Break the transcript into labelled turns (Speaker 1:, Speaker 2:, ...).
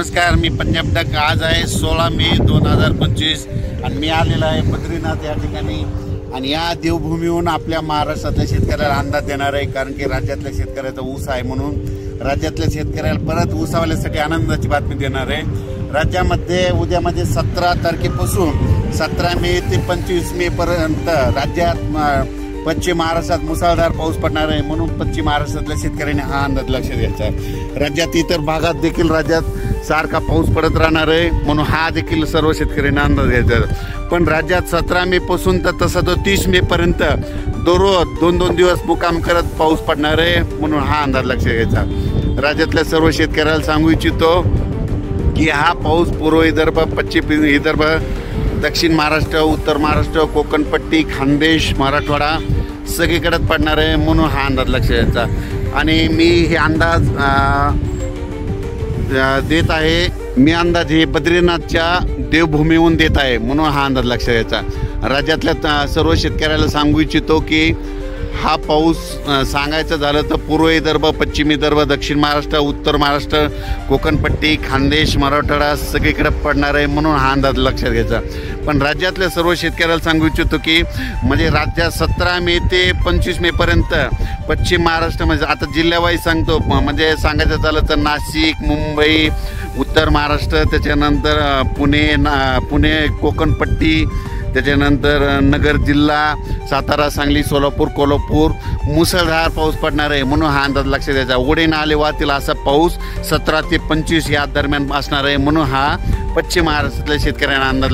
Speaker 1: नमस्कार, मी पंजाब डक। आज आहे 16 मे 2025 आणि मी आलेला आहे बद्रीनाथ या ठिकाणी। आणि या देवभूमीहून आपल्या महाराष्ट्रातल्या शेतकऱ्याला अंदाज देणार आहे, कारण की राज्यातल्या शेतकऱ्याचा ऊस आहे म्हणून राज्यातल्या शेतकऱ्याला परत ऊसावाल्यासाठी आनंदाची बातमी देणार आहे। राज्यामध्ये उद्यामध्ये 17 तारखेपासून 17 मे ते 25 मे पर्यंत राज्यात पश्चिम महाराष्ट्रात मुसळधार पाऊस पडणार आहे, म्हणून पश्चिम महाराष्ट्रातल्या शेतकऱ्यांनी हा अंदाज लक्षात घ्यायचा आहे। राज्यात इतर भागात देखील राज्यात सारखा पाऊस पडत राहणार आहे, म्हणून हा देखील सर्व शेतकऱ्यांना अंदाज घ्यायचा आहे। पण राज्यात 17 मे पासून तर तसा तो 30 मे पर्यंत दररोज 2-2 दिवस मुक्काम करत पाऊस पडणार आहे, म्हणून हा अंदाज लक्षात घ्यायचा। राज्यातल्या सर्व शेतकऱ्याला सांगू इच्छितो की हा पाऊस पूर्व विदर्भ, पश्चिम विदर्भ, दक्षिण महाराष्ट्र, उत्तर महाराष्ट्र, कोकणपट्टी, खानदेश, मराठवाडा सगळीकडे पडणार आहे, म्हणून हा अंदाज लक्षात घ्यायचा। आणि मी हे अंदाज देत आहे, मी अंदाज हे बद्रीनाथच्या देवभूमीहून देत आहे, म्हणून हा अंदाज लक्षात घ्यायचा। राज्यातल्या सर्व शेतकऱ्याला सांगू इच्छितो की हा पाऊस सांगायचं झालं तर पूर्व विदर्भ, पश्चिम विदर्भ, दक्षिण महाराष्ट्र, उत्तर महाराष्ट्र, कोकणपट्टी, खानदेश, मराठवाडा सगळीकडे पडणार आहे, म्हणून हा अंदाज लक्षात घ्यायचा। पण राज्यातल्या सर्व शेतकऱ्याला सांगू इच्छितो की म्हणजे राज्यात 17 मे ते 25 मे पर्यंत पश्चिम महाराष्ट्र, म्हणजे आता जिल्ह्यावाईज सांगतो, म्हणजे सांगायचं झालं तर नाशिक, मुंबई, उत्तर महाराष्ट्र, त्याच्यानंतर पुणे, कोकणपट्टी, त्याच्यानंतर नगर जिल्हा, सातारा, सांगली, सोलापूर, कोल्हापूर मुसळधार पाऊस पडणार आहे, म्हणून हा अंदाज लक्षात द्यायचा। ओढे नाले वाहतील असा पाऊस 17 ते 25 या दरम्यान असणार आहे, म्हणून हा पश्चिम महाराष्ट्रातल्या शेतकऱ्यांना अंदाज